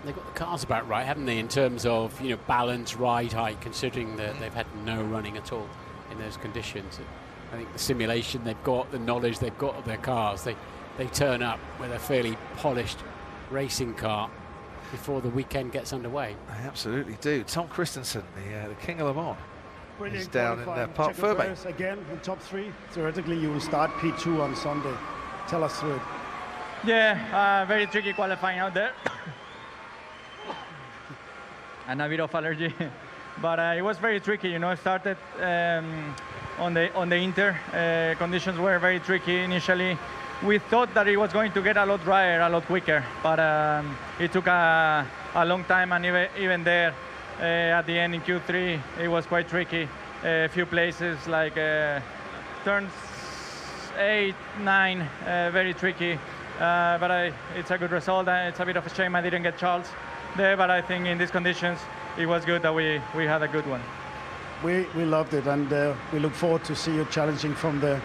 they've got the cars about right, haven't they, in terms of, you know, balance, ride height, considering that they've had no running at all in those conditions. I think the simulation they've got, the knowledge they've got of their cars, they turn up with a fairly polished racing car before the weekend gets underway. They absolutely do. Tom Christensen, the King of Le Mans, is down in Parc Checo Fermé. Perez again in top 3. Theoretically, you will start P2 on Sunday. Tell us through it. Yeah, very tricky qualifying out there. And a bit of allergy. But it was very tricky, you know. Started on the Inter. Conditions were very tricky initially. We thought that it was going to get a lot drier, a lot quicker. But it took a long time, and even there, at the end in Q3, it was quite tricky. A few places like turns 8, 9, very tricky. But it's a good result. It's a bit of a shame I didn't get Charles there, but I think in these conditions it was good that we had a good one. We loved it, and we look forward to see you challenging from the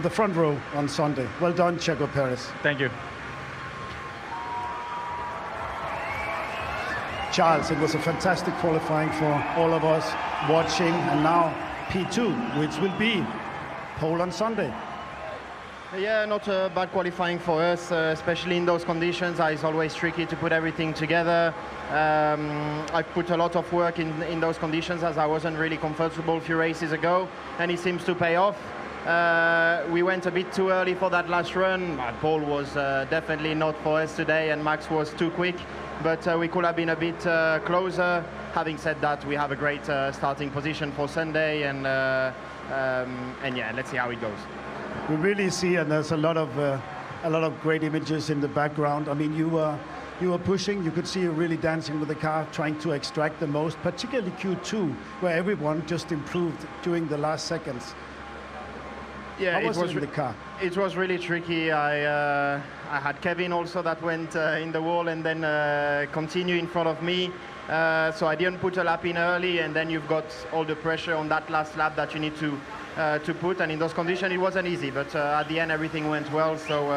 front row on Sunday. Well done, Checo Perez. Thank you. Charles, it was a fantastic qualifying for all of us watching, and now P2, which will be pole on Sunday. Yeah, not a bad qualifying for us, especially in those conditions. It's always tricky to put everything together. I put a lot of work in those conditions, as I wasn't really comfortable a few races ago, and it seems to pay off. We went a bit too early for that last run. Pole was definitely not for us today, and Max was too quick, but we could have been a bit closer. Having said that, we have a great starting position for Sunday, and yeah, let's see how it goes. We really see, and there's a lot of great images in the background. I mean, you were pushing. You could see you really dancing with the car, trying to extract the most, particularly Q2, where everyone just improved during the last seconds. Yeah, How was it in the car? It was really tricky. I had Kevin also that went in the wall and then continue in front of me. So I didn't put a lap in early, and then you've got all the pressure on that last lap that you need to put. And in those conditions, it wasn't easy. But at the end, everything went well. So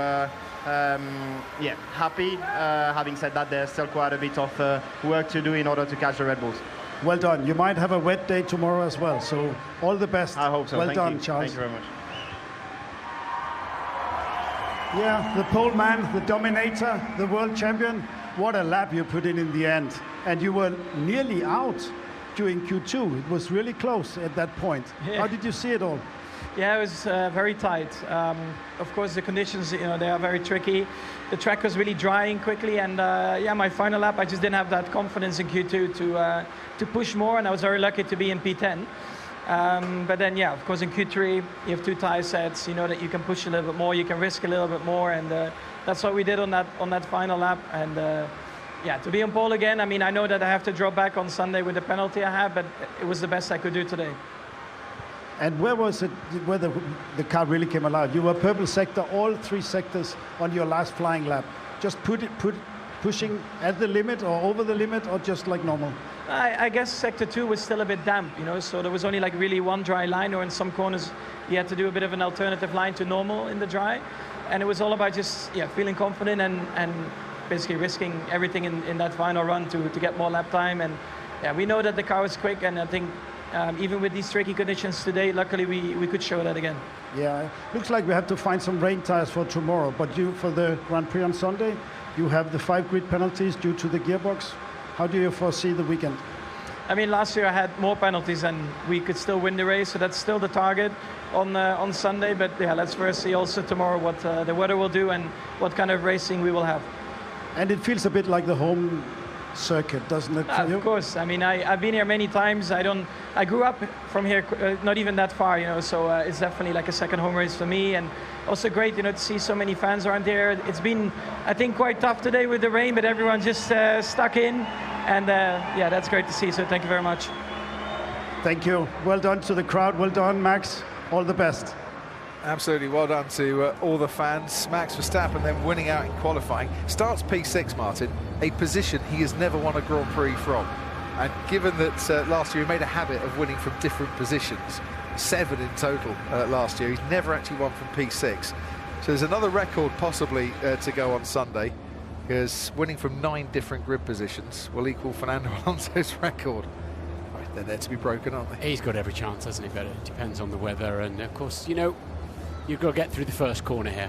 yeah, happy. Having said that, there's still quite a bit of work to do in order to catch the Red Bulls. Well done. You might have a wet day tomorrow as well. So all the best. I hope so. Well done, you. Charles. Thank you very much. Yeah, the pole man, the dominator, the world champion. What a lap you put in the end. And you were nearly out during Q2. It was really close at that point. Yeah. How did you see it all? Yeah, it was very tight. Of course, the conditions, you know, they are very tricky. The track was really drying quickly, and yeah, my final lap, I just didn't have that confidence in Q2 to push more, and I was very lucky to be in P10. But then, yeah, of course, in Q3, you have 2 tire sets. You know that you can push a little bit more, you can risk a little bit more, and that's what we did on that final lap. And yeah, to be on pole again. I mean, I know that I have to drop back on Sunday with the penalty I have, but it was the best I could do today. And where was it, where the car really came alive? You were purple sector, all 3 sectors on your last flying lap. Just pushing at the limit or over the limit, or just like normal? I guess sector 2 was still a bit damp, you know, so there was only like really one dry line, or in some corners you had to do a bit of an alternative line to normal in the dry. And it was all about just, yeah, feeling confident and basically risking everything in that final run to get more lap time. And yeah, we know that the car was quick, and I think even with these tricky conditions today, luckily we could show that again. Yeah, looks like we have to find some rain tires for tomorrow, but you, for the Grand Prix on Sunday, you have the 5 grid penalties due to the gearbox. How do you foresee the weekend? I mean, last year I had more penalties and we could still win the race, so that's still the target on Sunday. But yeah, let's first see also tomorrow what the weather will do and what kind of racing we will have. And it feels a bit like the home circuit, doesn't it? Of course. I mean, I've been here many times. I grew up from here, not even that far, you know. So it's definitely like a second home race for me, and also great, you know, to see so many fans around here. It's been, I think, quite tough today with the rain, but everyone just stuck in, and yeah, that's great to see. So thank you very much. Thank you. Well done to the crowd. Well done, Max. All the best. Absolutely well done to all the fans. Max Verstappen then winning out in qualifying. Starts P6, Martin, a position he has never won a Grand Prix from. And given that last year he made a habit of winning from different positions, 7 in total last year, he's never actually won from P6. So there's another record possibly to go on Sunday. because winning from 9 different grid positions will equal Fernando Alonso's record. Right, they're there to be broken, aren't they? He's got every chance, hasn't he? But it depends on the weather, and of course, you know, you've got to get through the first corner here.